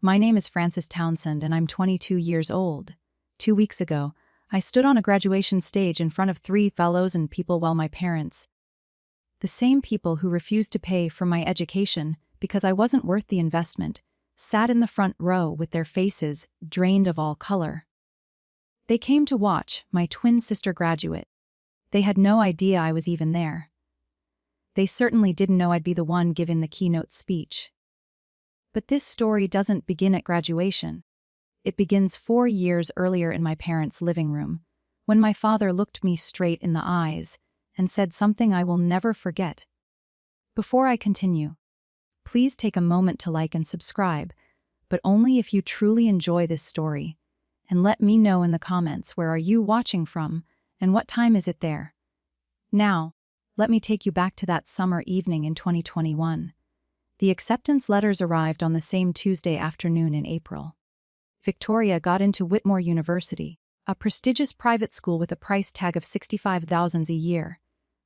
My name is Frances Townsend and I'm 22 years old. 2 weeks ago, I stood on a graduation stage in front of 3 fellows and people while my parents, the same people who refused to pay for my education because I wasn't worth the investment, sat in the front row with their faces drained of all color. They came to watch my twin sister graduate. They had no idea I was even there. They certainly didn't know I'd be the one giving the keynote speech. But this story doesn't begin at graduation. It begins 4 years earlier in my parents' living room, when my father looked me straight in the eyes and said something I will never forget. Before I continue, please take a moment to like and subscribe, but only if you truly enjoy this story, and let me know in the comments where are you watching from and what time is it there. Now, let me take you back to that summer evening in 2021. The acceptance letters arrived on the same Tuesday afternoon in April. Victoria got into Whitmore University, a prestigious private school with a price tag of $65,000 a year.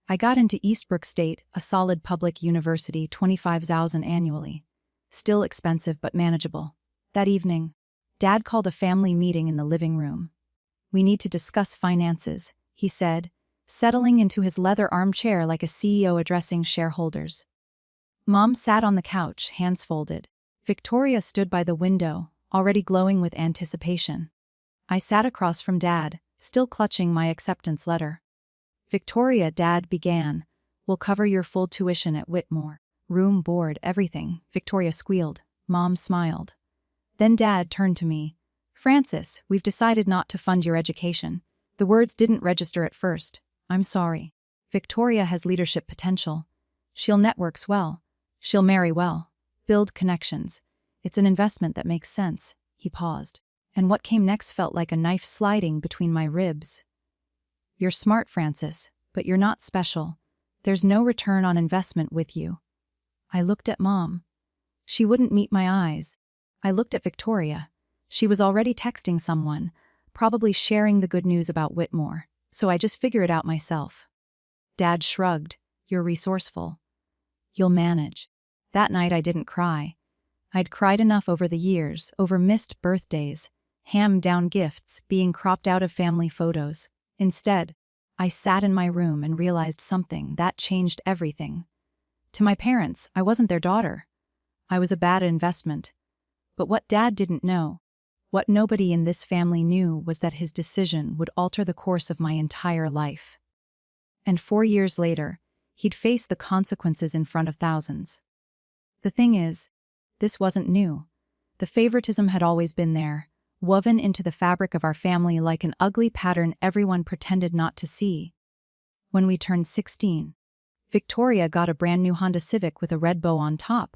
I got into Eastbrook State, a solid public university, $25,000 annually. Still expensive but manageable. That evening, Dad called a family meeting in the living room. "We need to discuss finances," he said, settling into his leather armchair like a CEO addressing shareholders. Mom sat on the couch, hands folded. Victoria stood by the window, already glowing with anticipation. I sat across from Dad, still clutching my acceptance letter. "Victoria," Dad began, "we'll cover your full tuition at Whitmore. Room, board, everything," Victoria squealed. Mom smiled. Then Dad turned to me. "Frances, we've decided not to fund your education." The words didn't register at first. "I'm sorry. Victoria has leadership potential. She'll networks well. She'll marry well. Build connections. It's an investment that makes sense." He paused. And what came next felt like a knife sliding between my ribs. "You're smart, Frances, but you're not special. There's no return on investment with you." I looked at Mom. She wouldn't meet my eyes. I looked at Victoria. She was already texting someone, probably sharing the good news about Whitmore, so I just figured it out myself. Dad shrugged. "You're resourceful. You'll manage." That night I didn't cry. I'd cried enough over the years, over missed birthdays, hammed-down gifts, being cropped out of family photos. Instead, I sat in my room and realized something that changed everything. To my parents, I wasn't their daughter. I was a bad investment. But what Dad didn't know, what nobody in this family knew, was that his decision would alter the course of my entire life. And 4 years later, he'd face the consequences in front of thousands. The thing is, this wasn't new. The favoritism had always been there, woven into the fabric of our family like an ugly pattern everyone pretended not to see. When we turned 16, Victoria got a brand new Honda Civic with a red bow on top.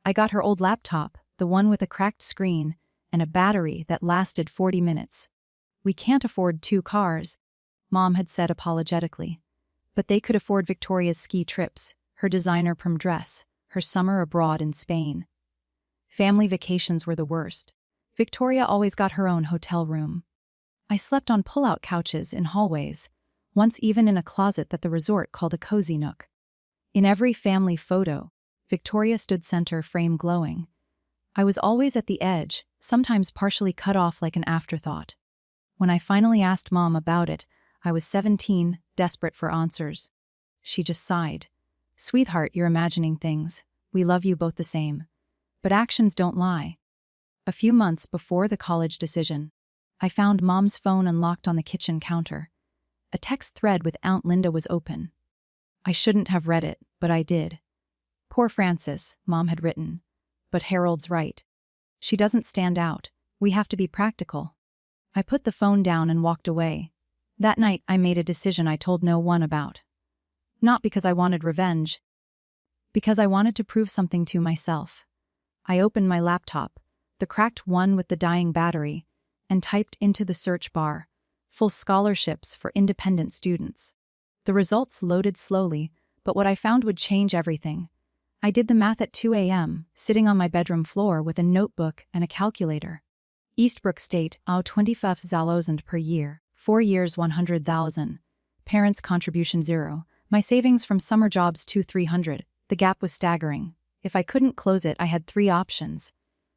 I got her old laptop, the one with a cracked screen, and a battery that lasted 40 minutes. "We can't afford 2 cars," Mom had said apologetically. But they could afford Victoria's ski trips, her designer prom dress, her summer abroad in Spain. Family vacations were the worst. Victoria always got her own hotel room. I slept on pull-out couches in hallways, once even in a closet that the resort called a cozy nook. In every family photo, Victoria stood center, frame glowing. I was always at the edge, sometimes partially cut off like an afterthought. When I finally asked Mom about it, I was 17, desperate for answers. She just sighed. "Sweetheart, you're imagining things. We love you both the same. But actions don't lie." A few months before the college decision, I found Mom's phone unlocked on the kitchen counter. A text thread with Aunt Linda was open. I shouldn't have read it, but I did. "Poor Frances," Mom had written. "But Harold's right. She doesn't stand out. We have to be practical." I put the phone down and walked away. That night I made a decision I told no one about. Not because I wanted revenge, because I wanted to prove something to myself. I opened my laptop, the cracked one with the dying battery, and typed into the search bar, "full scholarships for independent students." The results loaded slowly, but what I found would change everything. I did the math at 2 a.m., sitting on my bedroom floor with a notebook and a calculator. Eastbrook State, $25,000 per year, 4 years, $100,000. Parents' contribution 0. My savings from summer jobs $200-300. The gap was staggering. If I couldn't close it, I had 3 options.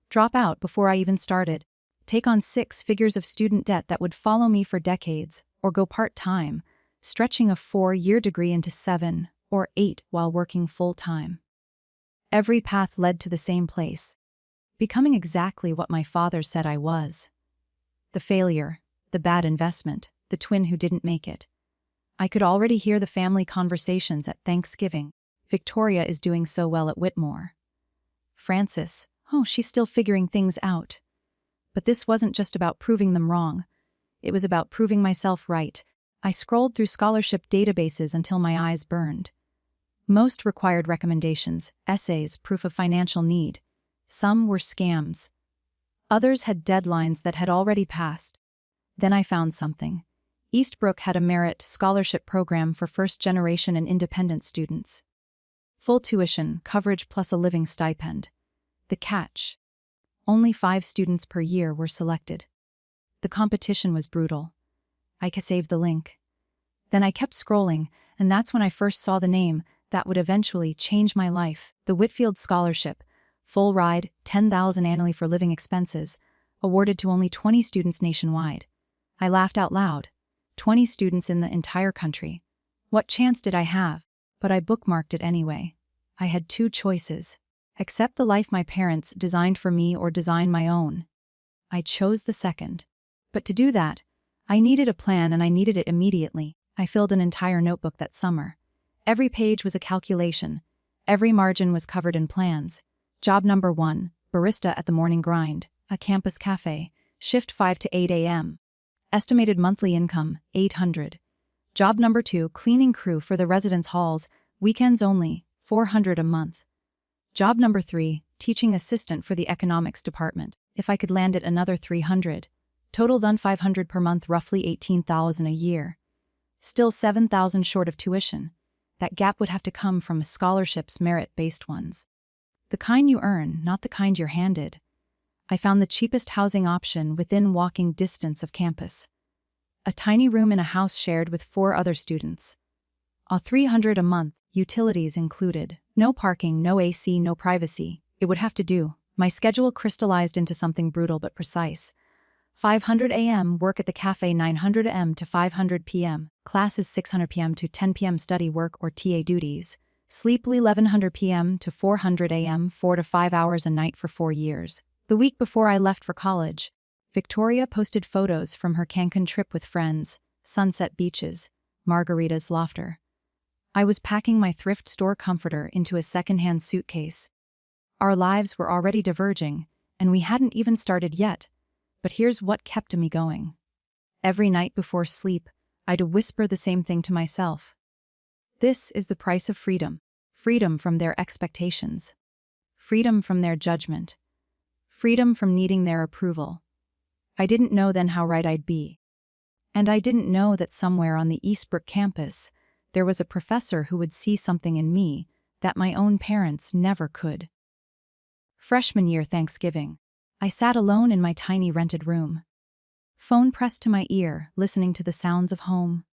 Drop out before I even started. Take on 6 figures of student debt that would follow me for decades, or go part-time, stretching a 4-year degree into 7 or 8 while working full-time. Every path led to the same place, becoming exactly what my father said I was. The failure, the bad investment, the twin who didn't make it. I could already hear the family conversations at Thanksgiving. Victoria is doing so well at Whitmore. Frances, oh, she's still figuring things out. But this wasn't just about proving them wrong. It was about proving myself right. I scrolled through scholarship databases until my eyes burned. Most required recommendations, essays, proof of financial need. Some were scams. Others had deadlines that had already passed. Then I found something. Eastbrook had a merit scholarship program for first-generation and independent students. Full tuition, coverage plus a living stipend. The catch: only 5 students per year were selected. The competition was brutal. I saved the link. Then I kept scrolling, and that's when I first saw the name that would eventually change my life. The Whitfield Scholarship, full ride, $10,000 annually for living expenses, awarded to only 20 students nationwide. I laughed out loud. 20 students in the entire country. What chance did I have? But I bookmarked it anyway. I had 2 choices: accept the life my parents designed for me or design my own. I chose the second. But to do that, I needed a plan, and I needed it immediately. I filled an entire notebook that summer. Every page was a calculation. Every margin was covered in plans. Job number 1, barista at the Morning Grind, a campus cafe, shift 5 to 8 a.m. Estimated monthly income, $800. Job number 2, cleaning crew for the residence halls, weekends only, $400 a month. Job number 3, teaching assistant for the economics department. If I could land it, another $300. Total then $500 per month, roughly $18,000 a year. Still $7,000 short of tuition. That gap would have to come from scholarships, merit-based ones. The kind you earn, not the kind you're handed. I found the cheapest housing option within walking distance of campus. A tiny room in a house shared with 4 other students. All $300 a month, utilities included. No parking, no AC, no privacy. It would have to do. My schedule crystallized into something brutal but precise. 500 a.m. work at the cafe, 900 a.m. to 500 p.m. Classes 600 p.m. to 10 p.m. study work or TA duties. Sleep 1100 p.m. to 400 a.m. 4 to 5 hours a night for 4 years. The week before I left for college, Victoria posted photos from her Cancun trip with friends, sunset beaches, margaritas, laughter. I was packing my thrift store comforter into a secondhand suitcase. Our lives were already diverging, and we hadn't even started yet. But here's what kept me going. Every night before sleep, I'd whisper the same thing to myself. This is the price of freedom. Freedom from their expectations. Freedom from their judgment. Freedom from needing their approval. I didn't know then how right I'd be. And I didn't know that somewhere on the Eastbrook campus, there was a professor who would see something in me that my own parents never could. Freshman year Thanksgiving, I sat alone in my tiny rented room. Phone pressed to my ear, listening to the sounds of home.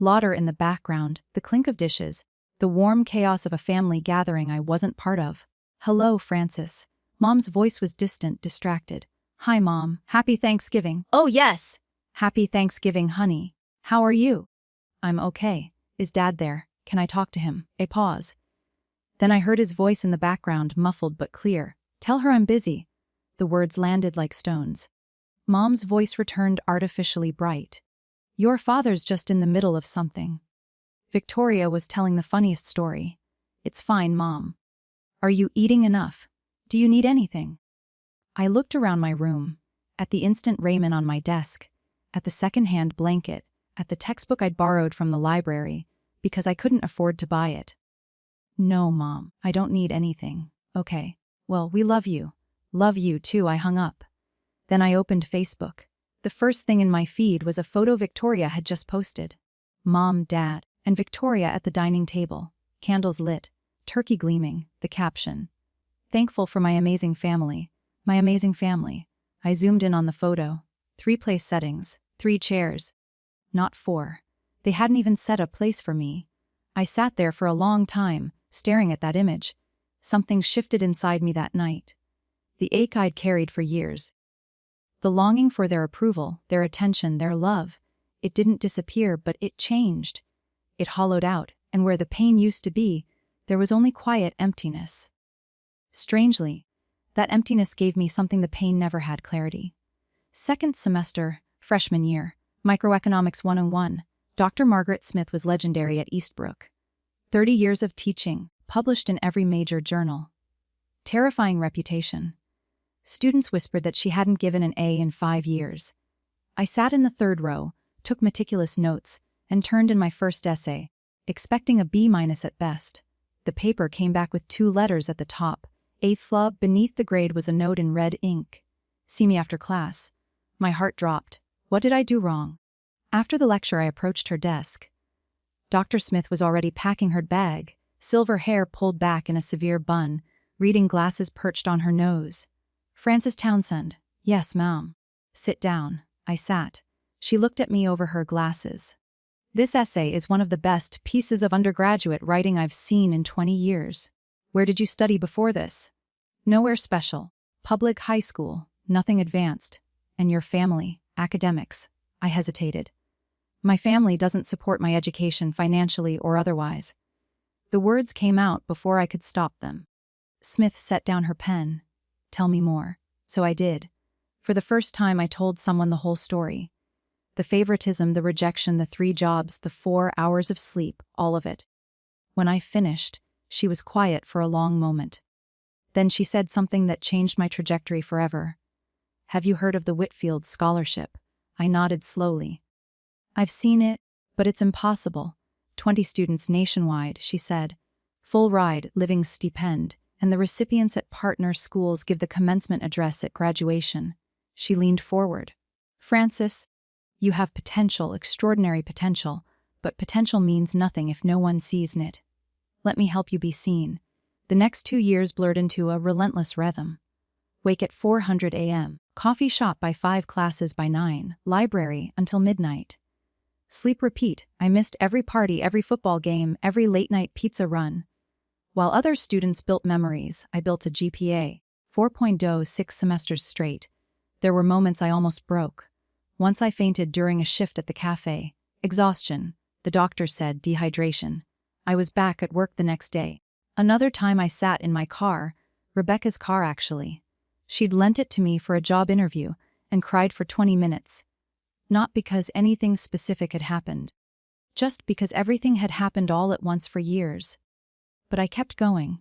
Laughter in the background, the clink of dishes, the warm chaos of a family gathering I wasn't part of. Hello, Frances. Mom's voice was distant, distracted. Hi, Mom. Happy Thanksgiving. Oh, yes. Happy Thanksgiving, honey. How are you? I'm okay. Is Dad there? Can I talk to him? A pause. Then I heard his voice in the background, muffled but clear. Tell her I'm busy. The words landed like stones. Mom's voice returned, artificially bright. Your father's just in the middle of something. Victoria was telling the funniest story. It's fine, Mom. Are you eating enough? Do you need anything? I looked around my room, at the instant raiment on my desk, at the second-hand blanket, at the textbook I'd borrowed from the library, because I couldn't afford to buy it. No, Mom, I don't need anything. Okay, well, we love you. Love you too. I hung up. Then I opened Facebook. The first thing in my feed was a photo Victoria had just posted. Mom, Dad, and Victoria at the dining table, candles lit, turkey gleaming, the caption. Thankful for my amazing family. My amazing family. I zoomed in on the photo. 3 place settings, 3 chairs. Not 4. They hadn't even set a place for me. I sat there for a long time, staring at that image. Something shifted inside me that night. The ache I'd carried for years. The longing for their approval, their attention, their love. It didn't disappear, but it changed. It hollowed out, and where the pain used to be, there was only quiet emptiness. Strangely, that emptiness gave me something the pain never had: clarity. Second semester, freshman year, Microeconomics 101. Dr. Margaret Smith was legendary at Eastbrook. 30 years of teaching, published in every major journal. Terrifying reputation. Students whispered that she hadn't given an A in 5 years. I sat in the third row, took meticulous notes, and turned in my first essay, expecting a B- at best. The paper came back with 2 letters at the top. Eighth flub. Beneath the grade was a note in red ink. See me after class. My heart dropped. What did I do wrong? After the lecture, I approached her desk. Dr. Smith was already packing her bag, silver hair pulled back in a severe bun, reading glasses perched on her nose. Frances Townsend. Yes, ma'am. Sit down. I sat. She looked at me over her glasses. This essay is one of the best pieces of undergraduate writing I've seen in 20 years. Where did you study before this? Nowhere special. Public high school, nothing advanced. And your family, academics. I hesitated. My family doesn't support my education financially or otherwise. The words came out before I could stop them. Smith set down her pen. Tell me more. So I did. For the first time, I told someone the whole story. The favoritism, the rejection, the 3 jobs, the 4 hours of sleep, all of it. When I finished, she was quiet for a long moment. Then she said something that changed my trajectory forever. Have you heard of the Whitfield Scholarship? I nodded slowly. I've seen it, but it's impossible. 20 students nationwide, she said. Full ride, living stipend, and the recipients at partner schools give the commencement address at graduation. She leaned forward. Frances, you have potential, extraordinary potential, but potential means nothing if no one sees it. Let me help you be seen. The next 2 years blurred into a relentless rhythm. Wake at 400 a.m., coffee shop by 5, classes by 9, library until midnight. Sleep repeat. I missed every party, every football game, every late-night pizza run. While other students built memories, I built a GPA, 4.0, 6 semesters straight. There were moments I almost broke. Once I fainted during a shift at the cafe. Exhaustion. The doctor said dehydration. I was back at work the next day. Another time I sat in my car, Rebecca's car actually. She'd lent it to me for a job interview and cried for 20 minutes. Not because anything specific had happened. Just because everything had happened all at once for years. But I kept going.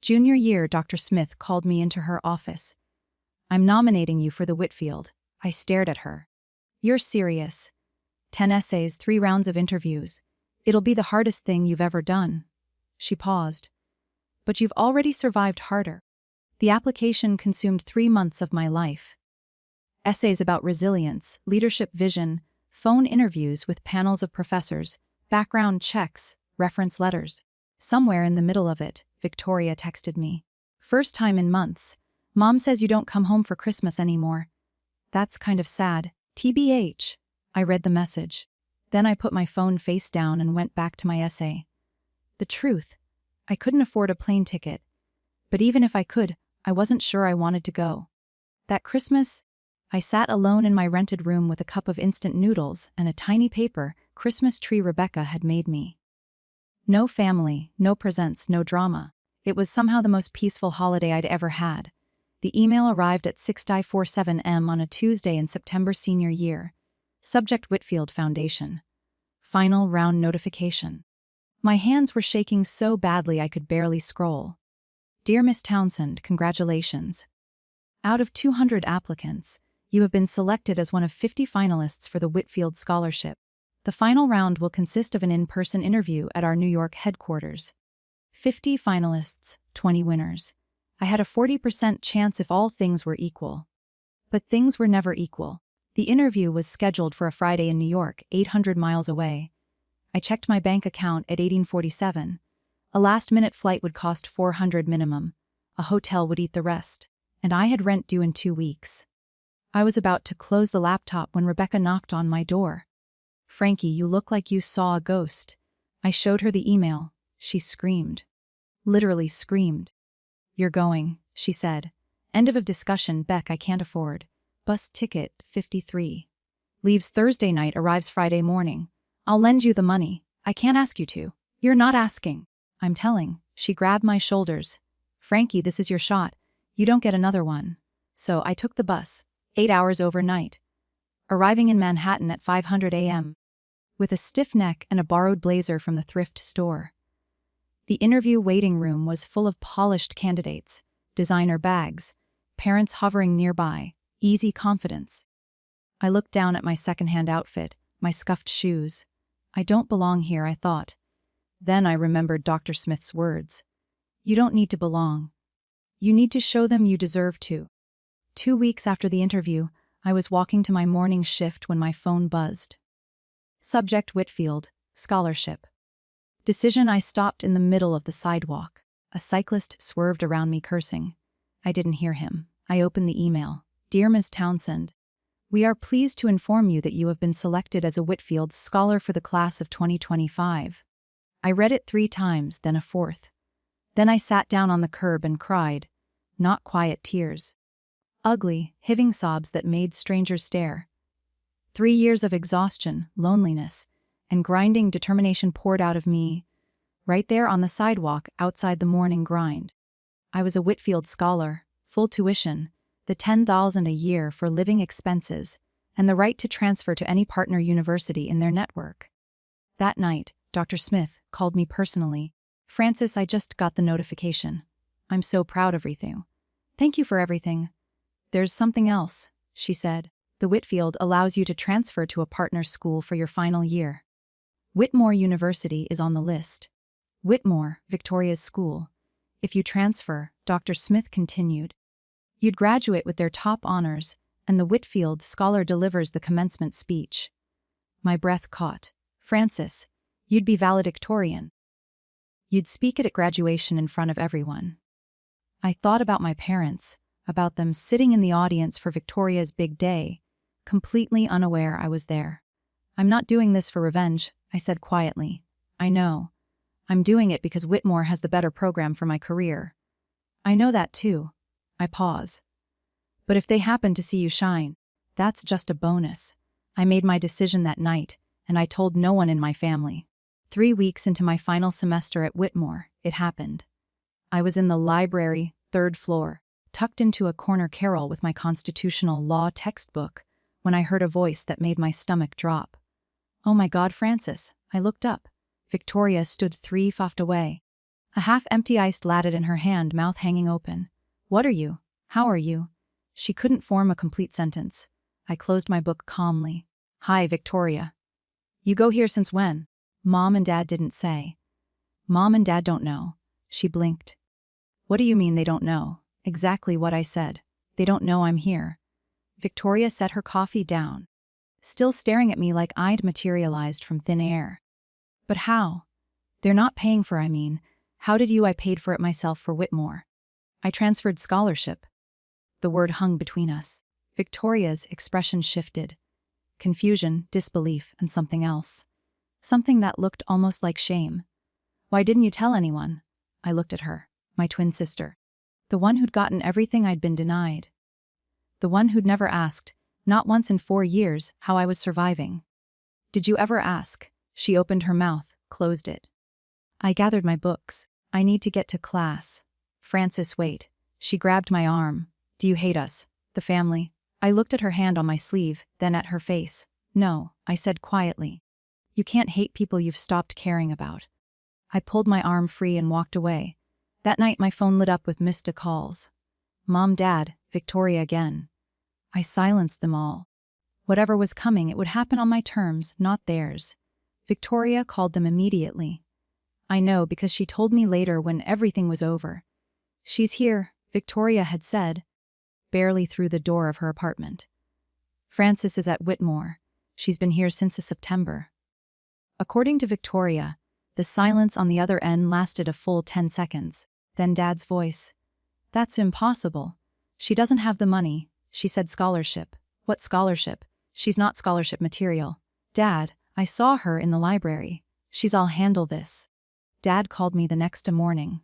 Junior year, Dr. Smith called me into her office. I'm nominating you for the Whitfield. I stared at her. You're serious. 10 essays, 3 rounds of interviews. It'll be the hardest thing you've ever done. She paused. But you've already survived harder. The application consumed 3 months of my life. Essays about resilience, leadership vision, phone interviews with panels of professors, background checks, reference letters. Somewhere in the middle of it, Victoria texted me. First time in months. Mom says you don't come home for Christmas anymore. That's kind of sad. TBH. I read the message. Then I put my phone face down and went back to my essay. The truth. I couldn't afford a plane ticket. But even if I could, I wasn't sure I wanted to go. That Christmas, I sat alone in my rented room with a cup of instant noodles and a tiny paper Christmas tree Rebecca had made me. No family, no presents, no drama. It was somehow the most peaceful holiday I'd ever had. The email arrived at 6:47 m on a Tuesday in September senior year. Subject: Whitfield Foundation. Final round notification. My hands were shaking so badly I could barely scroll. Dear Miss Townsend, congratulations. Out of 200 applicants, you have been selected as one of 50 finalists for the Whitfield Scholarship. The final round will consist of an in-person interview at our New York headquarters. 50 finalists, 20 winners. I had a 40% chance if all things were equal. But things were never equal. The interview was scheduled for a Friday in New York, 800 miles away. I checked my bank account at 1847. A last-minute flight would cost $400 minimum. A hotel would eat the rest. And I had rent due in 2 weeks. I was about to close the laptop when Rebecca knocked on my door. Frankie, you look like you saw a ghost. I showed her the email. She screamed. Literally screamed. You're going, she said. End of discussion. Beck, I can't afford. Bus ticket, 53. Leaves Thursday night, arrives Friday morning. I'll lend you the money. I can't ask you to. You're not asking. I'm telling. She grabbed my shoulders. Frankie, this is your shot. You don't get another one. So I took the bus. 8 hours overnight. Arriving in Manhattan at 5:00 a.m. with a stiff neck and a borrowed blazer from the thrift store. The interview waiting room was full of polished candidates, designer bags, parents hovering nearby, easy confidence. I looked down at my secondhand outfit, my scuffed shoes. I don't belong here, I thought. Then I remembered Dr. Smith's words. You don't need to belong. You need to show them you deserve to. 2 weeks after the interview, I was walking to my morning shift when my phone buzzed. Subject: Whitfield, scholarship. Decision: I stopped in the middle of the sidewalk. A cyclist swerved around me cursing. I didn't hear him. I opened the email. Dear Ms. Townsend, we are pleased to inform you that you have been selected as a Whitfield Scholar for the class of 2025. I read it 3 times, then a 4th. Then I sat down on the curb and cried. Not quiet tears. Ugly, hiving sobs that made strangers stare. 3 years of exhaustion, loneliness, and grinding determination poured out of me, right there on the sidewalk outside the morning grind. I was a Whitfield Scholar, full tuition, the $10,000 a year for living expenses, and the right to transfer to any partner university in their network. That night, Dr. Smith called me personally. Francis, I just got the notification. I'm so proud of you. Thank you for everything. There's something else, she said. The Whitfield allows you to transfer to a partner school for your final year. Whitmore University is on the list. Whitmore, Victoria's school. If you transfer, Dr. Smith continued, you'd graduate with their top honors, and the Whitfield Scholar delivers the commencement speech. My breath caught. Francis, you'd be valedictorian. You'd speak at graduation in front of everyone. I thought about my parents, about them sitting in the audience for Victoria's big day, completely unaware I was there. I'm not doing this for revenge, I said quietly. I know. I'm doing it because Whitmore has the better program for my career. I know that too. I pause. But if they happen to see you shine, that's just a bonus. I made my decision that night, and I told no one in my family. 3 weeks into my final semester at Whitmore, it happened. I was in the library, 3rd floor, tucked into a corner carrel with my constitutional law textbook, when I heard a voice that made my stomach drop. Oh my God, Francis. I looked up. Victoria stood 3 feet away. A half-empty iced latte in her hand, mouth hanging open. What are you? How are you? She couldn't form a complete sentence. I closed my book calmly. Hi, Victoria. You go here since when? Mom and Dad didn't say. Mom and Dad don't know. She blinked. What do you mean they don't know? Exactly what I said. They don't know I'm here. Victoria set her coffee down, still staring at me like I'd materialized from thin air. But how? They're not paying for, how did I paid for it myself for Whitmore. I transferred scholarship. The word hung between us. Victoria's expression shifted. Confusion, disbelief, and something else. Something that looked almost like shame. Why didn't you tell anyone? I looked at her, my twin sister. The one who'd gotten everything I'd been denied. The one who'd never asked, not once in 4 years, how I was surviving. Did you ever ask? She opened her mouth, closed it. I gathered my books. I need to get to class. Francis, wait. She grabbed my arm. Do you hate us? The family? I looked at her hand on my sleeve, then at her face. No, I said quietly. You can't hate people you've stopped caring about. I pulled my arm free and walked away. That night my phone lit up with missed calls. Mom, Dad, Victoria again. I silenced them all. Whatever was coming, it would happen on my terms, not theirs. Victoria called them immediately. I know because she told me later when everything was over. She's here, Victoria had said, barely through the door of her apartment. Francis is at Whitmore. She's been here since September. According to Victoria, the silence on the other end lasted a full 10 seconds. Then Dad's voice. That's impossible. She doesn't have the money. She said scholarship. What scholarship? She's not scholarship material. Dad, I saw her in the library. I'll handle this. Dad called me the next morning.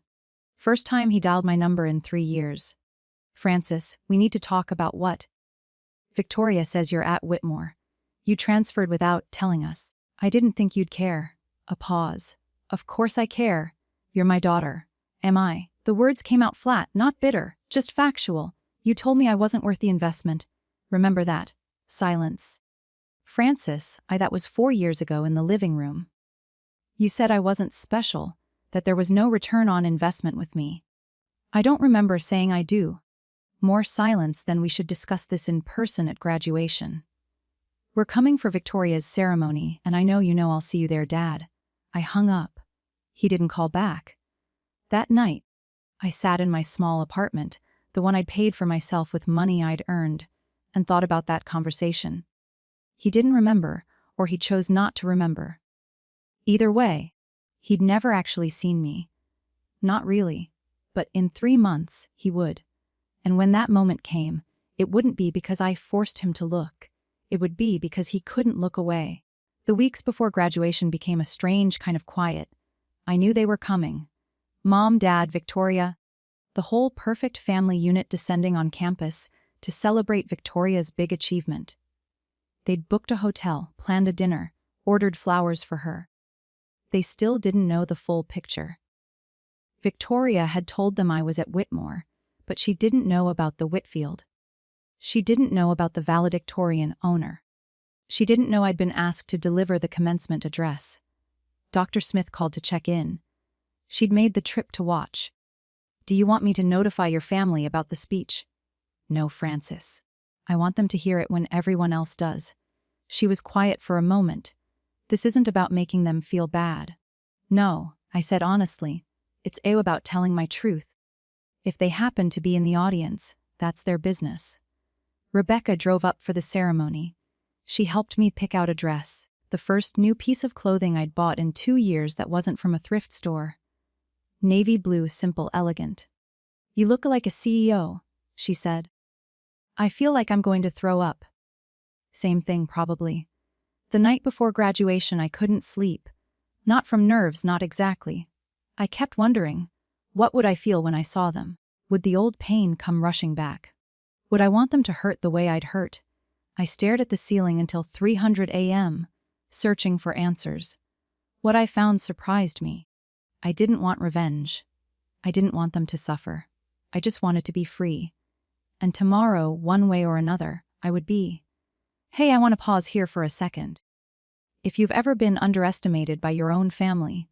First time he dialed my number in 3 years. Francis, we need to talk about what? Victoria says you're at Whitmore. You transferred without telling us. I didn't think you'd care. A pause. Of course I care. You're my daughter. Am I? The words came out flat, not bitter, just factual. You told me I wasn't worth the investment. Remember that. Silence. Francis, that was 4 years ago in the living room. You said I wasn't special, that there was no return on investment with me. I don't remember saying I do. More silence than we should discuss this in person at graduation. We're coming for Victoria's ceremony, and I know you know I'll see you there, Dad. I hung up. He didn't call back. That night, I sat in my small apartment, the one I'd paid for myself with money I'd earned, and thought about that conversation. He didn't remember, or he chose not to remember. Either way, he'd never actually seen me. Not really, but in 3 months, he would. And when that moment came, it wouldn't be because I forced him to look. It would be because he couldn't look away. The weeks before graduation became a strange kind of quiet. I knew they were coming. Mom, Dad, Victoria, the whole perfect family unit descending on campus to celebrate Victoria's big achievement. They'd booked a hotel, planned a dinner, ordered flowers for her. They still didn't know the full picture. Victoria had told them I was at Whitmore, but she didn't know about the Whitfield. She didn't know about the valedictorian owner. She didn't know I'd been asked to deliver the commencement address. Dr. Smith called to check in. She'd made the trip to watch. Do you want me to notify your family about the speech? No, Francis. I want them to hear it when everyone else does. She was quiet for a moment. This isn't about making them feel bad. No, I said honestly. It's about telling my truth. If they happen to be in the audience, that's their business. Rebecca drove up for the ceremony. She helped me pick out a dress, the first new piece of clothing I'd bought in 2 years that wasn't from a thrift store. Navy blue, simple, elegant. You look like a CEO, she said. I feel like I'm going to throw up. Same thing, probably. The night before graduation, I couldn't sleep. Not from nerves, not exactly. I kept wondering, what would I feel when I saw them? Would the old pain come rushing back? Would I want them to hurt the way I'd hurt? I stared at the ceiling until 300 a.m., searching for answers. What I found surprised me. I didn't want revenge. I didn't want them to suffer. I just wanted to be free. And tomorrow, one way or another, I would be. Hey, I want to pause here for a second. If you've ever been underestimated by your own family,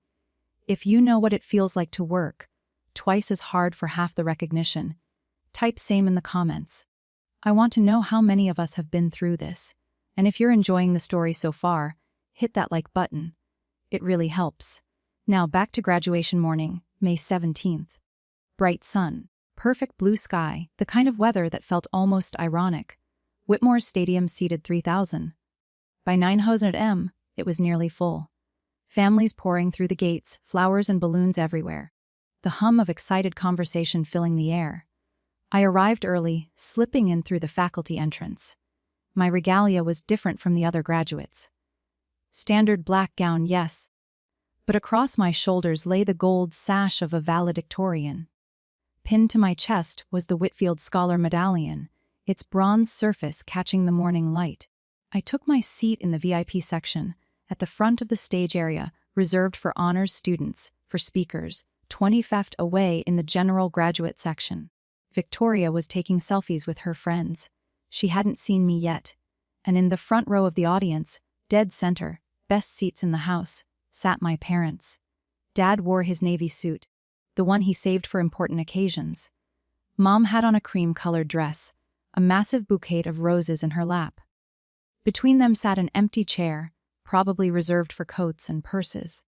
if you know what it feels like to work twice as hard for half the recognition, type same in the comments. I want to know how many of us have been through this, and if you're enjoying the story so far, hit that like button. It really helps. Now back to graduation morning, May 17th. Bright sun, perfect blue sky, the kind of weather that felt almost ironic. Whitmore's stadium seated 3,000. By 9:00 a.m., it was nearly full. Families pouring through the gates, flowers and balloons everywhere. The hum of excited conversation filling the air. I arrived early, slipping in through the faculty entrance. My regalia was different from the other graduates. Standard black gown, yes. But across my shoulders lay the gold sash of a valedictorian. Pinned to my chest was the Whitfield Scholar Medallion, its bronze surface catching the morning light. I took my seat in the VIP section, at the front of the stage area, reserved for honors students, for speakers, 20 feet away in the general graduate section. Victoria was taking selfies with her friends. She hadn't seen me yet. And in the front row of the audience, dead center, best seats in the house, sat my parents. Dad wore his navy suit, the one he saved for important occasions. Mom had on a cream-colored dress, a massive bouquet of roses in her lap. Between them sat an empty chair, probably reserved for coats and purses.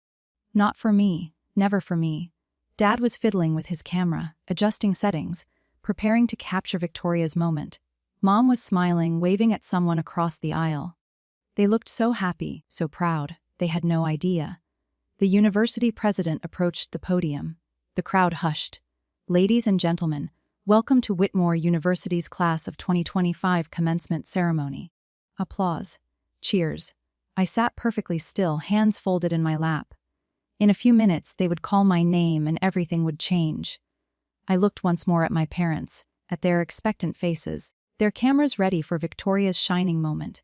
Not for me, never for me. Dad was fiddling with his camera, adjusting settings, preparing to capture Victoria's moment. Mom was smiling, waving at someone across the aisle. They looked so happy, so proud, they had no idea. The university president approached the podium. The crowd hushed. Ladies and gentlemen, welcome to Whitmore University's class of 2025 commencement ceremony. Applause. Cheers. I sat perfectly still, hands folded in my lap. In a few minutes, they would call my name and everything would change. I looked once more at my parents, at their expectant faces, their cameras ready for Victoria's shining moment.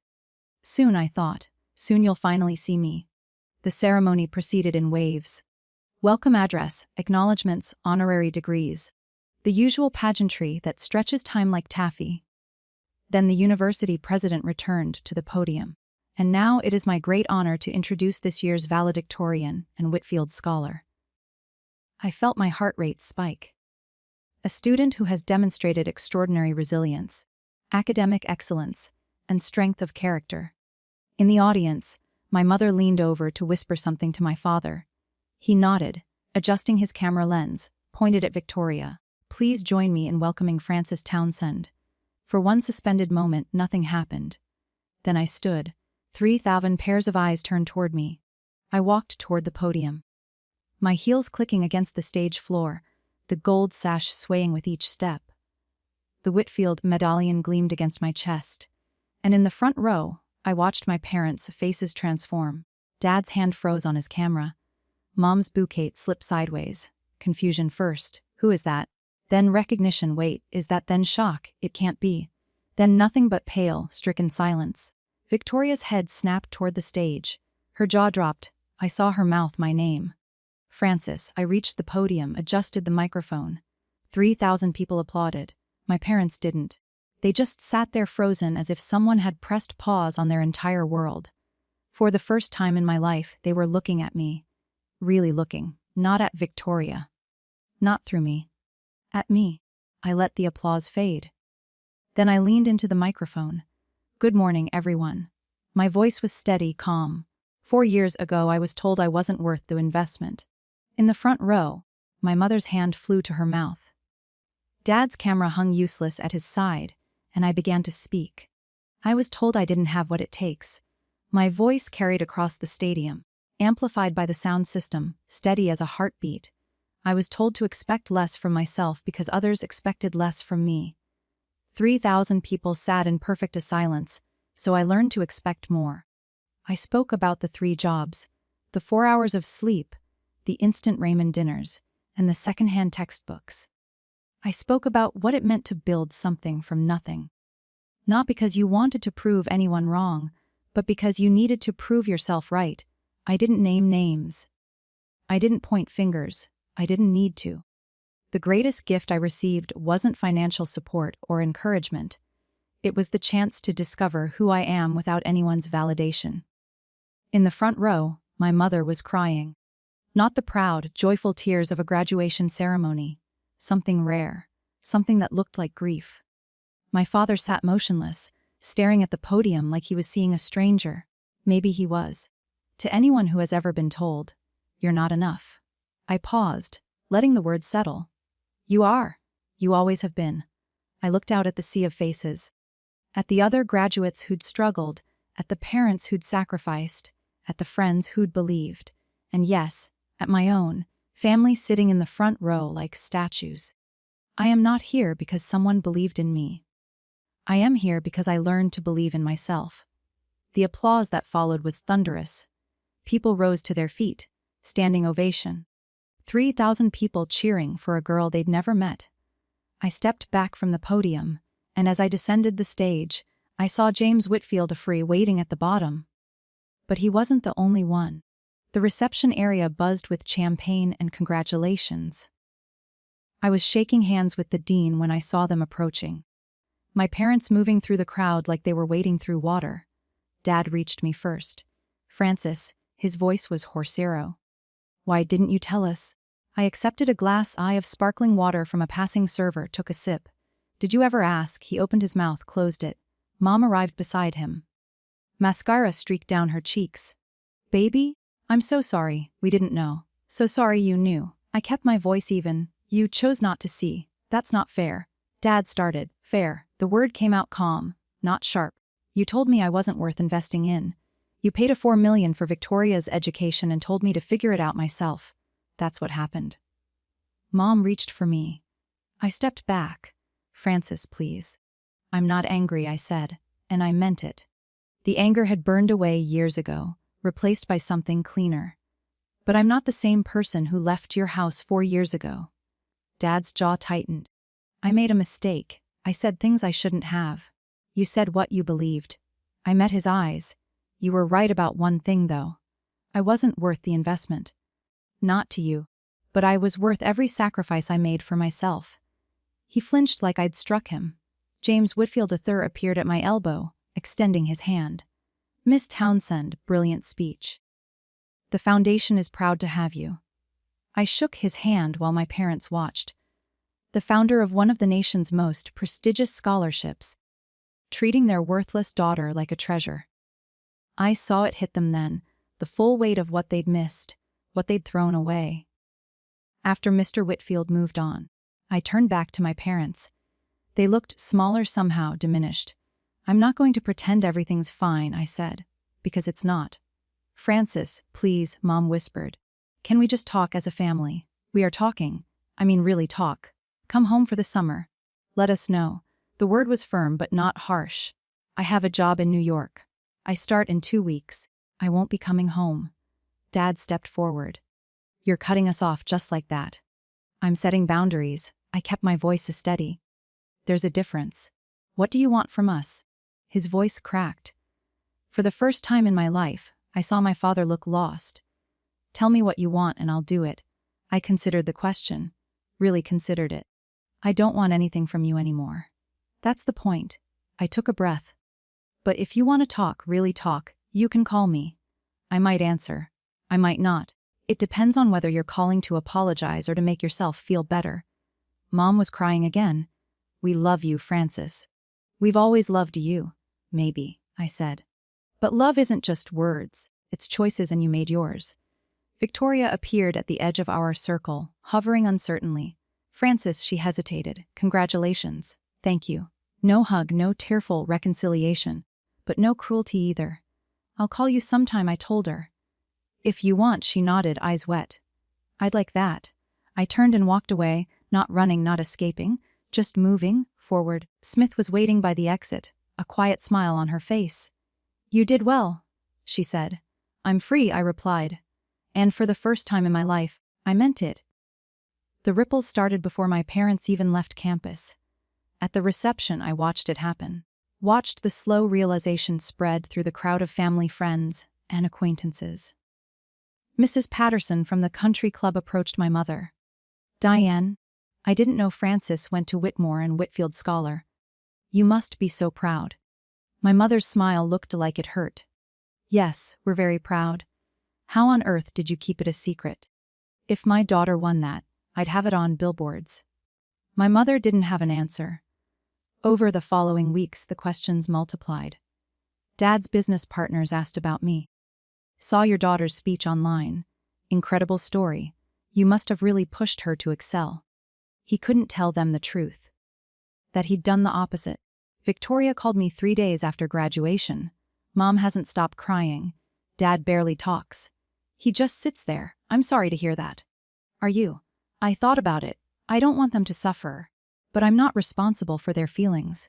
Soon, I thought. Soon you'll finally see me. The ceremony proceeded in waves. Welcome address, acknowledgements, honorary degrees. The usual pageantry that stretches time like taffy. Then the university president returned to the podium. And now it is my great honor to introduce this year's valedictorian and Whitfield Scholar. I felt my heart rate spike. A student who has demonstrated extraordinary resilience, academic excellence, and strength of character. In the audience, my mother leaned over to whisper something to my father. He nodded, adjusting his camera lens, pointed at Victoria. Please join me in welcoming Frances Townsend. For one suspended moment, nothing happened. Then I stood. 3,000 pairs of eyes turned toward me. I walked toward the podium. My heels clicking against the stage floor, the gold sash swaying with each step. The Whitfield medallion gleamed against my chest. And in the front row, I watched my parents' faces transform. Dad's hand froze on his camera. Mom's bouquet slipped sideways. Confusion first. Who is that? Then recognition. Wait, is that? Then shock. It can't be. Then nothing but pale, stricken silence. Victoria's head snapped toward the stage. Her jaw dropped. I saw her mouth my name. Frances. I reached the podium, adjusted the microphone. 3,000 people applauded. My parents didn't. They just sat there frozen as if someone had pressed pause on their entire world. For the first time in my life, they were looking at me. Really looking. Not at Victoria. Not through me. At me. I let the applause fade. Then I leaned into the microphone. Good morning, everyone. My voice was steady, calm. 4 years ago, I was told I wasn't worth the investment. In the front row, my mother's hand flew to her mouth. Dad's camera hung useless at his side, and I began to speak. I was told I didn't have what it takes. My voice carried across the stadium, amplified by the sound system, steady as a heartbeat. I was told to expect less from myself because others expected less from me. 3,000 people sat in perfect silence, so I learned to expect more. I spoke about the 3 jobs, the 4 hours of sleep, the instant ramen dinners, and the secondhand textbooks. I spoke about what it meant to build something from nothing. Not because you wanted to prove anyone wrong, but because you needed to prove yourself right. I didn't name names. I didn't point fingers. I didn't need to. The greatest gift I received wasn't financial support or encouragement. It was the chance to discover who I am without anyone's validation. In the front row, my mother was crying. Not the proud, joyful tears of a graduation ceremony. Something rare. Something that looked like grief. My father sat motionless, staring at the podium like he was seeing a stranger. Maybe he was. To anyone who has ever been told, "You're not enough." I paused, letting the words settle. You are. You always have been. I looked out at the sea of faces. At the other graduates who'd struggled, at the parents who'd sacrificed, at the friends who'd believed, and yes, at my own, family sitting in the front row like statues. I am not here because someone believed in me. I am here because I learned to believe in myself. The applause that followed was thunderous. People rose to their feet, standing ovation. 3,000 people cheering for a girl they'd never met. I stepped back from the podium, and as I descended the stage, I saw James Whitfield Free waiting at the bottom. But he wasn't the only one. The reception area buzzed with champagne and congratulations. I was shaking hands with the dean when I saw them approaching. My parents moving through the crowd like they were wading through water. Dad reached me first. Frances, his voice was hoarse. Why didn't you tell us? I accepted a glass eye of sparkling water from a passing server, took a sip. Did you ever ask? He opened his mouth, closed it. Mom arrived beside him. Mascara streaked down her cheeks. Baby? I'm so sorry, we didn't know. So sorry you knew. I kept my voice even. You chose not to see. That's not fair. Dad started. Fair. The word came out calm, not sharp. You told me I wasn't worth investing in. You paid a $4 million for Victoria's education and told me to figure it out myself. That's what happened. Mom reached for me. I stepped back. Frances, please. I'm not angry, I said, and I meant it. The anger had burned away years ago, replaced by something cleaner. But I'm not the same person who left your house 4 years ago. Dad's jaw tightened. I made a mistake. I said things I shouldn't have. You said what you believed. I met his eyes. You were right about one thing, though. I wasn't worth the investment. Not to you. But I was worth every sacrifice I made for myself. He flinched like I'd struck him. James Whitfield III appeared at my elbow, extending his hand. Miss Townsend, brilliant speech. The Foundation is proud to have you. I shook his hand while my parents watched. The founder of one of the nation's most prestigious scholarships, treating their worthless daughter like a treasure. I saw it hit them then, the full weight of what they'd missed, what they'd thrown away. After Mr. Whitfield moved on, I turned back to my parents. They looked smaller somehow, diminished. I'm not going to pretend everything's fine, I said, because it's not. Francis, please, Mom whispered. Can we just talk as a family? We are talking. I mean really talk. Come home for the summer. Let us know. The word was firm but not harsh. I have a job in New York. I start in 2 weeks. I won't be coming home. Dad stepped forward. You're cutting us off just like that. I'm setting boundaries. I kept my voice steady. There's a difference. What do you want from us? His voice cracked. For the first time in my life, I saw my father look lost. Tell me what you want and I'll do it. I considered the question. Really considered it. I don't want anything from you anymore. That's the point. I took a breath. But if you want to talk, really talk, you can call me. I might answer. I might not. It depends on whether you're calling to apologize or to make yourself feel better. Mom was crying again. We love you, Francis. We've always loved you. Maybe, I said. But love isn't just words. It's choices and you made yours. Victoria appeared at the edge of our circle, hovering uncertainly. Francis, she hesitated. Congratulations. Thank you. No hug, no tearful reconciliation. But no cruelty either. I'll call you sometime, I told her. If you want, she nodded, eyes wet. I'd like that. I turned and walked away, not running, not escaping, just moving forward. Smith was waiting by the exit, a quiet smile on her face. You did well, she said. I'm free, I replied. And for the first time in my life, I meant it. The ripples started before my parents even left campus. At the reception, I watched it happen. Watched the slow realization spread through the crowd of family friends and acquaintances. Mrs. Patterson from the country club approached my mother. Diane, I didn't know Francis went to Whitmore and Whitfield Scholar. You must be so proud. My mother's smile looked like it hurt. Yes, we're very proud. How on earth did you keep it a secret? If my daughter won that, I'd have it on billboards. My mother didn't have an answer. Over the following weeks, the questions multiplied. Dad's business partners asked about me. Saw your daughter's speech online. Incredible story. You must have really pushed her to excel. He couldn't tell them the truth. That he'd done the opposite. Victoria called me 3 days after graduation. Mom hasn't stopped crying. Dad barely talks. He just sits there. I'm sorry to hear that. Are you? I thought about it. I don't want them to suffer. But I'm not responsible for their feelings.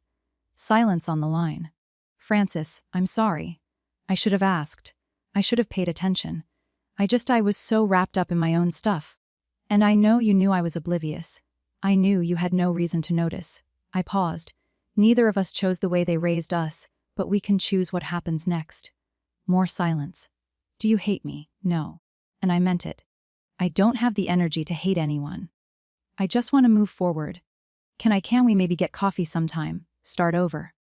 Silence on the line. Francis, I'm sorry. I should have asked. I should have paid attention. I was so wrapped up in my own stuff. And I know you knew I was oblivious. I knew you had no reason to notice. I paused. Neither of us chose the way they raised us, but we can choose what happens next. More silence. Do you hate me? No. And I meant it. I don't have the energy to hate anyone. I just want to move forward. Can we maybe get coffee sometime? Start over.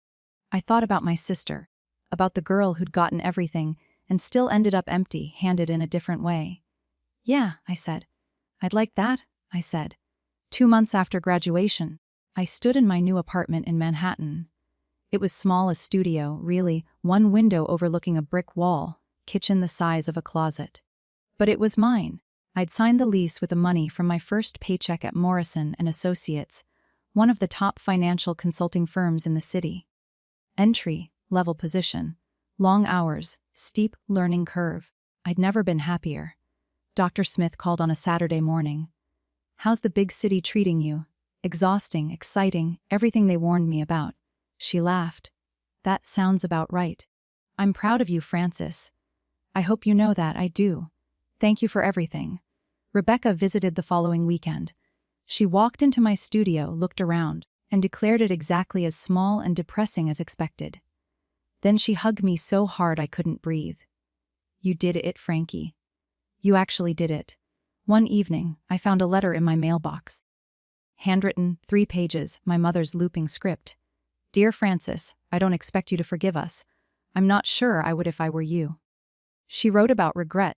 I thought about my sister, about the girl who'd gotten everything and still ended up empty-handed in a different way. Yeah, I said. I'd like that, I said. 2 months after graduation, I stood in my new apartment in Manhattan. It was small, a studio, really, one window overlooking a brick wall, kitchen the size of a closet. But it was mine. I'd signed the lease with the money from my first paycheck at Morrison & Associates, one of the top financial consulting firms in the city. Entry-level position, long hours, steep learning curve. I'd never been happier. Dr. Smith called on a Saturday morning. How's the big city treating you? Exhausting, exciting, everything they warned me about. She laughed. That sounds about right. I'm proud of you, Francis. I hope you know that I do. Thank you for everything. Rebecca visited the following weekend. She walked into my studio, looked around, and declared it exactly as small and depressing as expected. Then she hugged me so hard I couldn't breathe. "You did it, Frankie. You actually did it." One evening, I found a letter in my mailbox. Handwritten, 3 pages, my mother's looping script. "Dear Francis, I don't expect you to forgive us. I'm not sure I would if I were you." She wrote about regret.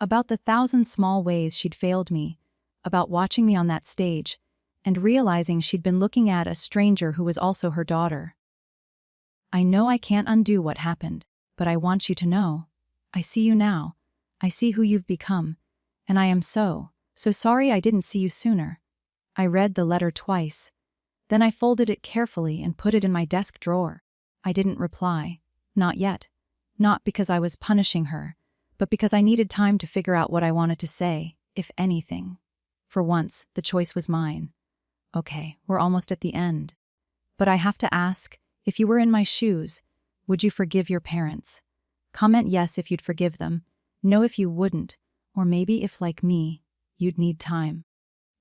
About the 1,000 small ways she'd failed me, about watching me on that stage, and realizing she'd been looking at a stranger who was also her daughter. "I know I can't undo what happened, but I want you to know. I see you now. I see who you've become. And I am so sorry I didn't see you sooner." I read the letter twice. Then I folded it carefully and put it in my desk drawer. I didn't reply. Not yet. Not because I was punishing her, but because I needed time to figure out what I wanted to say, if anything. For once, the choice was mine. Okay, we're almost at the end. But I have to ask, if you were in my shoes, would you forgive your parents? Comment yes if you'd forgive them, no if you wouldn't, or maybe if, like me, you'd need time.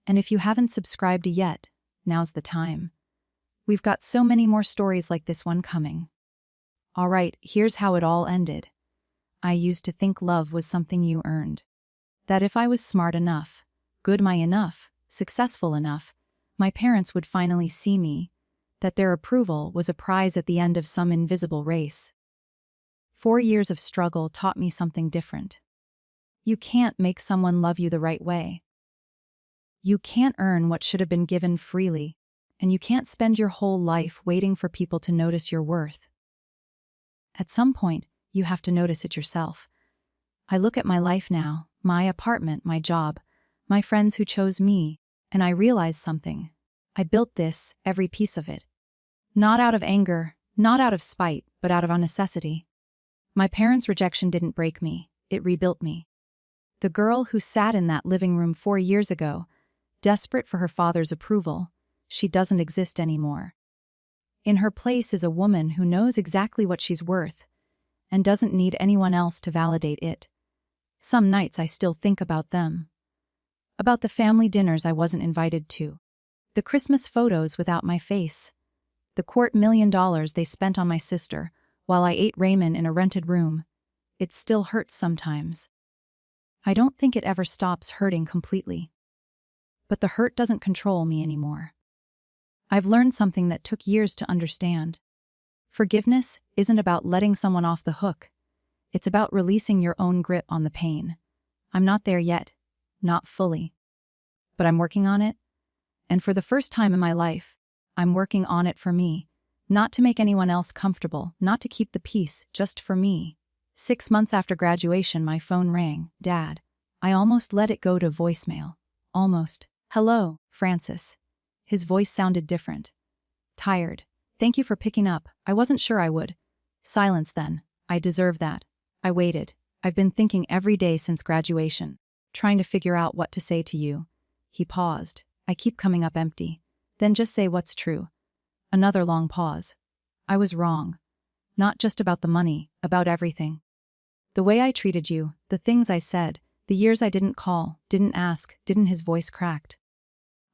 And if you haven't subscribed yet, now's the time. We've got so many more stories like this one coming. Alright, here's how it all ended. I used to think love was something you earned. That if I was smart enough, enough, successful enough, my parents would finally see me, that their approval was a prize at the end of some invisible race. 4 years of struggle taught me something different. You can't make someone love you the right way. You can't earn what should have been given freely, and you can't spend your whole life waiting for people to notice your worth. At some point, you have to notice it yourself. I look at my life now, my apartment, my job, my friends who chose me, and I realize something. I built this, every piece of it. Not out of anger, not out of spite, but out of necessity. My parents' rejection didn't break me, it rebuilt me. The girl who sat in that living room 4 years ago, desperate for her father's approval, she doesn't exist anymore. In her place is a woman who knows exactly what she's worth and doesn't need anyone else to validate it. Some nights I still think about them. About the family dinners I wasn't invited to. The Christmas photos without my face. The $250,000 they spent on my sister while I ate ramen in a rented room. It still hurts sometimes. I don't think it ever stops hurting completely. But the hurt doesn't control me anymore. I've learned something that took years to understand. Forgiveness isn't about letting someone off the hook. It's about releasing your own grip on the pain. I'm not there yet. Not fully. But I'm working on it. And for the first time in my life, I'm working on it for me. Not to make anyone else comfortable, not to keep the peace, just for me. 6 months after graduation, my phone rang. Dad. I almost let it go to voicemail. Almost. "Hello, Francis." His voice sounded different. "Tired. Thank you for picking up. I wasn't sure I would." Silence then. "I deserve that." I waited. "I've been thinking every day since graduation, trying to figure out what to say to you." He paused. "I keep coming up empty." "Then just say what's true." Another long pause. "I was wrong. Not just about the money, about everything. The way I treated you, the things I said, the years I didn't call, didn't ask, didn't." His voice cracked.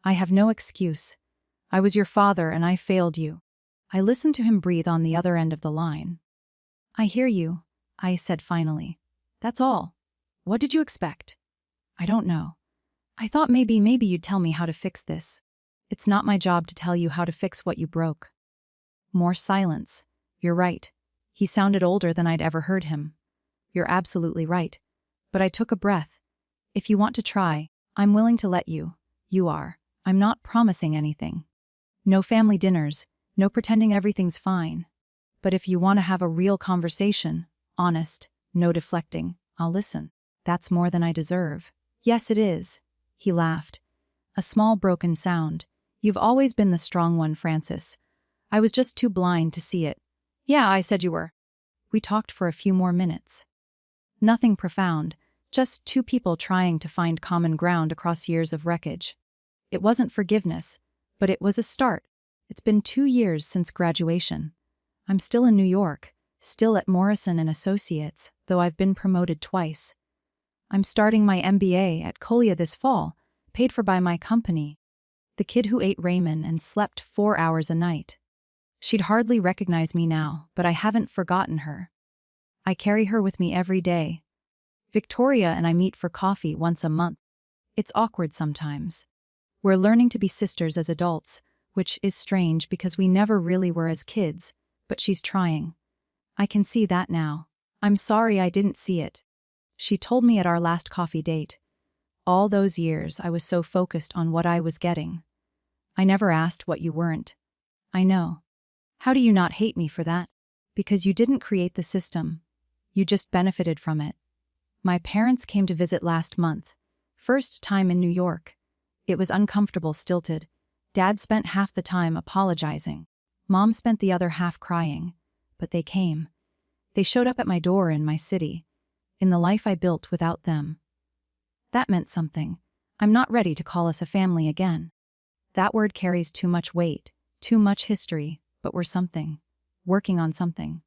"I have no excuse. I was your father and I failed you." I listened to him breathe on the other end of the line. "I hear you," I said finally. "That's all. What did you expect?" "I don't know. I thought maybe you'd tell me how to fix this." "It's not my job to tell you how to fix what you broke." More silence. "You're right." He sounded older than I'd ever heard him. "You're absolutely right." But I took a breath. "If you want to try, I'm willing to let you." "You are. I'm not promising anything. No family dinners, no pretending everything's fine. But if you want to have a real conversation, honest, no deflecting, I'll listen." "That's more than I deserve." "Yes, it is." He laughed. A small broken sound. "You've always been the strong one, Francis. I was just too blind to see it." "Yeah, I said you were." We talked for a few more minutes. Nothing profound, just two people trying to find common ground across years of wreckage. It wasn't forgiveness, but it was a start. It's been 2 years since graduation. I'm still in New York, still at Morrison & Associates, though I've been promoted twice. I'm starting my MBA at Colia this fall, paid for by my company. The kid who ate ramen and slept 4 hours a night. She'd hardly recognize me now, but I haven't forgotten her. I carry her with me every day. Victoria and I meet for coffee once a month. It's awkward sometimes. We're learning to be sisters as adults, which is strange because we never really were as kids, but she's trying. I can see that now. I'm sorry I didn't see it. She told me at our last coffee date. All those years I was so focused on what I was getting. I never asked what you weren't. I know. How do you not hate me for that? Because you didn't create the system. You just benefited from it. My parents came to visit last month. First time in New York. It was uncomfortable, stilted. Dad spent half the time apologizing. Mom spent the other half crying. But they came. They showed up at my door in my city. In the life I built without them. That meant something. I'm not ready to call us a family again. That word carries too much weight, too much history, but we're something. Working on something.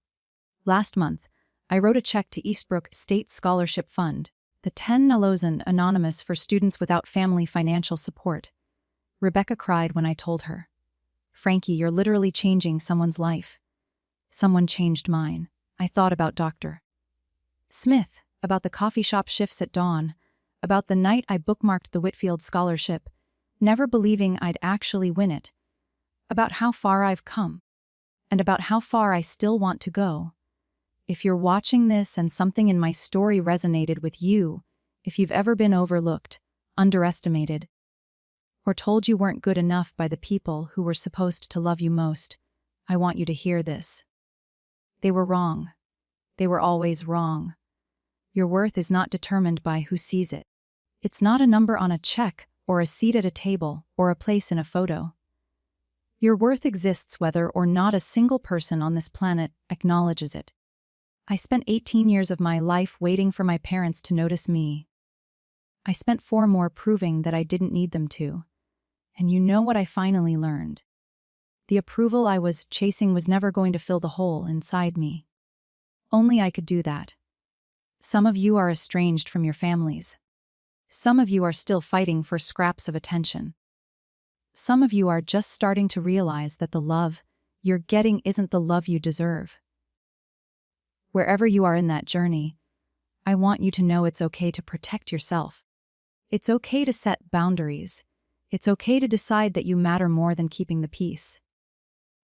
Last month, I wrote a check to Eastbrook State Scholarship Fund, the 10,000 anonymous for students without family financial support. Rebecca cried when I told her. Frankie, you're literally changing someone's life. Someone changed mine. I thought about Dr. Smith, about the coffee shop shifts at dawn, about the night I bookmarked the Whitfield Scholarship, never believing I'd actually win it, about how far I've come, and about how far I still want to go. If you're watching this and something in my story resonated with you, if you've ever been overlooked, underestimated, or told you weren't good enough by the people who were supposed to love you most, I want you to hear this. They were wrong. They were always wrong. Your worth is not determined by who sees it. It's not a number on a check, or a seat at a table, or a place in a photo. Your worth exists whether or not a single person on this planet acknowledges it. I spent 18 years of my life waiting for my parents to notice me. I spent 4 more proving that I didn't need them to. And you know what I finally learned? The approval I was chasing was never going to fill the hole inside me. Only I could do that. Some of you are estranged from your families. Some of you are still fighting for scraps of attention. Some of you are just starting to realize that the love you're getting isn't the love you deserve. Wherever you are in that journey, I want you to know it's okay to protect yourself. It's okay to set boundaries. It's okay to decide that you matter more than keeping the peace.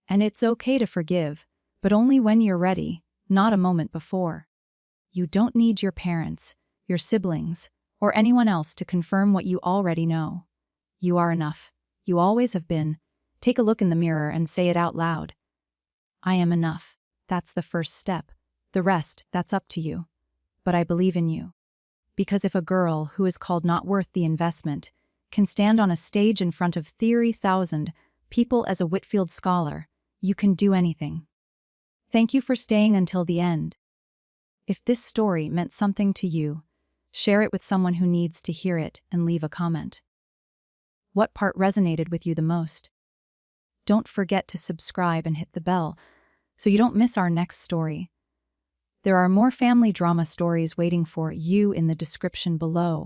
And it's okay to forgive, but only when you're ready, not a moment before. You don't need your parents, your siblings, or anyone else to confirm what you already know. You are enough. You always have been. Take a look in the mirror and say it out loud. I am enough. That's the first step. The rest, that's up to you. But I believe in you. Because if a girl who is called not worth the investment can stand on a stage in front of 30,000 people as a Whitfield scholar, you can do anything. Thank you for staying until the end. If this story meant something to you, share it with someone who needs to hear it and leave a comment. What part resonated with you the most? Don't forget to subscribe and hit the bell so you don't miss our next story. There are more family drama stories waiting for you in the description below.